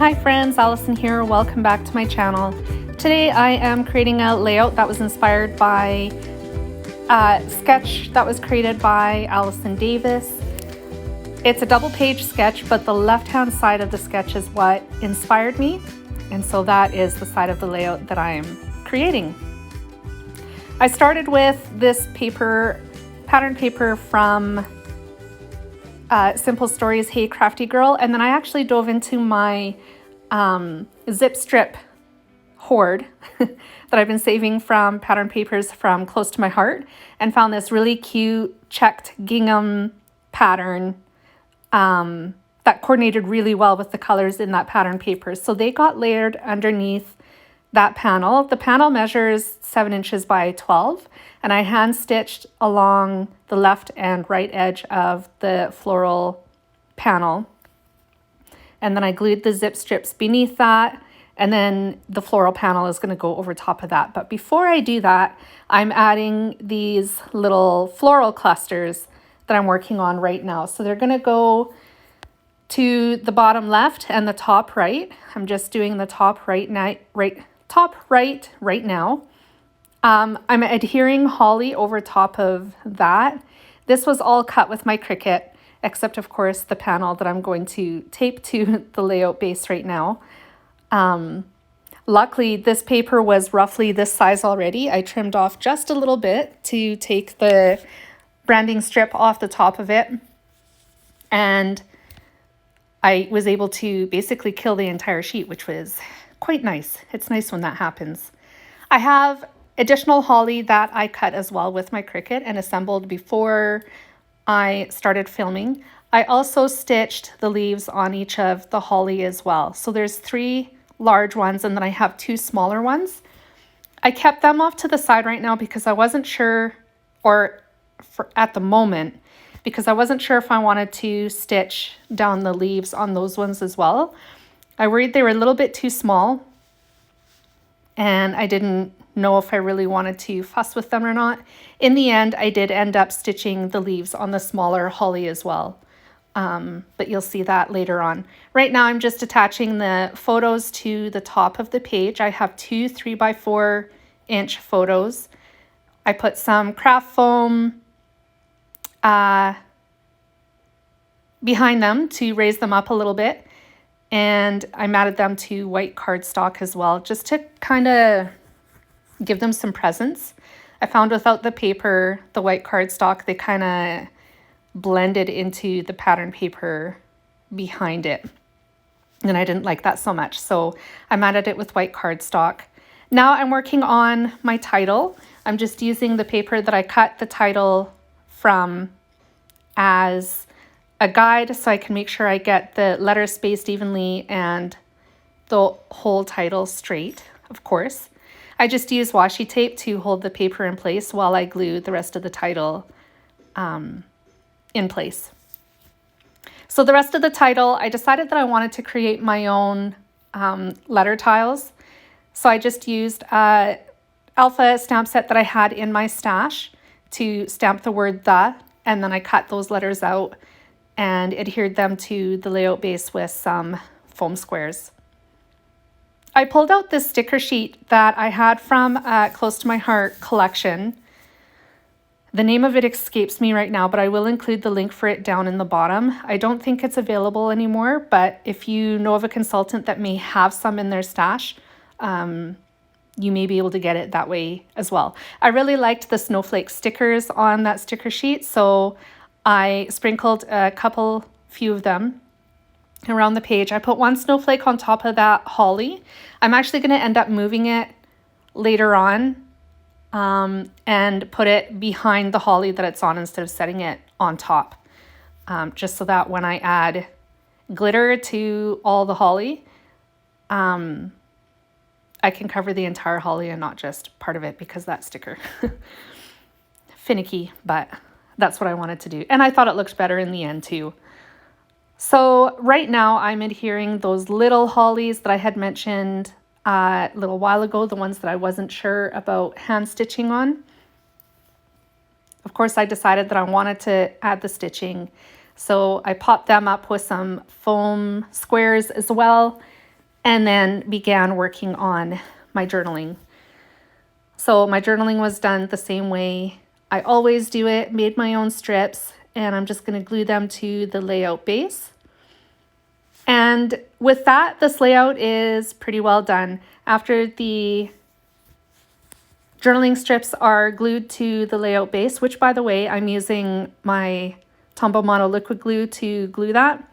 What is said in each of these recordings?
Hi friends, Allison here. Welcome back to my channel. Today I am creating a layout that was inspired by a sketch that was created by Allison Davis. It's a double-page sketch, but the left-hand side of the sketch is what inspired me, and so that is the side of the layout that I am creating. I started with this pattern paper from Simple Stories Hey Crafty Girl, and then I actually dove into my zip strip hoard that I've been saving from pattern papers from Close to My Heart, and found this really cute checked gingham pattern that coordinated really well with the colors in that pattern paper. So they got layered underneath that panel. The panel measures 7 inches by 12, and I hand stitched along the left and right edge of the floral panel. And then I glued the zip strips beneath that, and then the floral panel is going to go over top of that. But before I do that, I'm adding these little floral clusters that I'm working on right now. So they're going to go to the bottom left and the top right. I'm just doing the top right now. I'm adhering holly over top of that. This was all cut with my Cricut, except of course the panel that I'm going to tape to the layout base right now. Luckily, this paper was roughly this size already. I trimmed off just a little bit to take the branding strip off the top of it, and I was able to basically kill the entire sheet, which was quite nice. It's nice when that happens. I have additional holly that I cut as well with my Cricut and assembled before I started filming. I also stitched the leaves on each of the holly as well. So there's 3 large ones, and then I have 2 smaller ones. I kept them off to the side right now because I wasn't sure, at the moment, because I wasn't sure if I wanted to stitch down the leaves on those ones as well. I worried they were a little bit too small, and I didn't know if I really wanted to fuss with them or not. In the end, I did end up stitching the leaves on the smaller holly as well. But you'll see that later on. Right now, I'm just attaching the photos to the top of the page. I have 2 3x4 inch photos. I put some craft foam behind them to raise them up a little bit. And I matted them to white cardstock as well, just to kind of give them some presence. I found without the paper, the white cardstock, they kind of blended into the pattern paper behind it. And I didn't like that so much, so I matted it with white cardstock. Now I'm working on my title. I'm just using the paper that I cut the title from as a guide, so I can make sure I get the letters spaced evenly and the whole title straight, of course. I just use washi tape to hold the paper in place while I glue the rest of the title in place. So the rest of the title, I decided that I wanted to create my own letter tiles. So I just used an alpha stamp set that I had in my stash to stamp the word "the," and then I cut those letters out and adhered them to the layout base with some foam squares. I pulled out this sticker sheet that I had from Close to My Heart collection. The name of it escapes me right now, but I will include the link for it down in the bottom. I don't think it's available anymore, but if you know of a consultant that may have some in their stash, you may be able to get it that way as well. I really liked the snowflake stickers on that sticker sheet, so I sprinkled a few of them around the page. I put 1 snowflake on top of that holly. I'm actually going to end up moving it later on and put it behind the holly that it's on instead of setting it on top, just so that when I add glitter to all the holly, I can cover the entire holly and not just part of it, because that sticker finicky, but that's what I wanted to do. And I thought it looked better in the end too. So right now I'm adhering those little hollies that I had mentioned a little while ago, the ones that I wasn't sure about hand stitching on. Of course, I decided that I wanted to add the stitching, so I popped them up with some foam squares as well. and then began working on my journaling. So my journaling was done the same way I always do it, made my own strips, and I'm just going to glue them to the layout base. And with that, this layout is pretty well done. After the journaling strips are glued to the layout base, which by the way, I'm using my Tombow Mono liquid glue to glue that.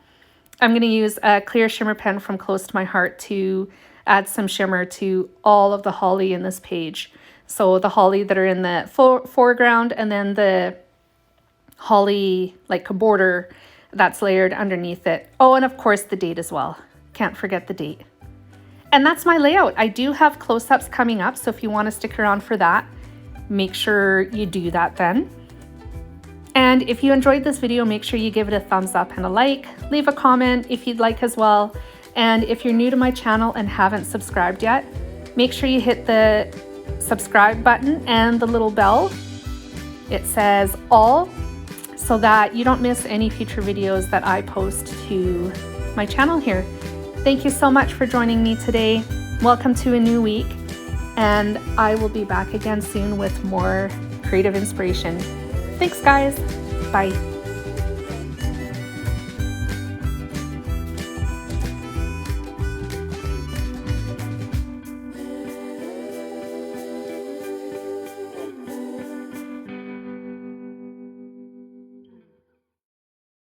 I'm going to use a clear shimmer pen from Close to My Heart to add some shimmer to all of the holly in this page. So the holly that are in the foreground, and then the holly like a border that's layered underneath it. Oh, and of course the date as well. Can't forget the date. And that's my layout. I do have close-ups coming up, so if you want to stick around for that, make sure you do that then. And if you enjoyed this video, make sure you give it a thumbs up and a like. Leave a comment if you'd like as well. And if you're new to my channel and haven't subscribed yet, make sure you hit the subscribe button and the little bell. It says all, so that you don't miss any future videos that I post to my channel here. Thank you so much for joining me today. Welcome to a new week, and I will be back again soon with more creative inspiration. Thanks, guys. Bye.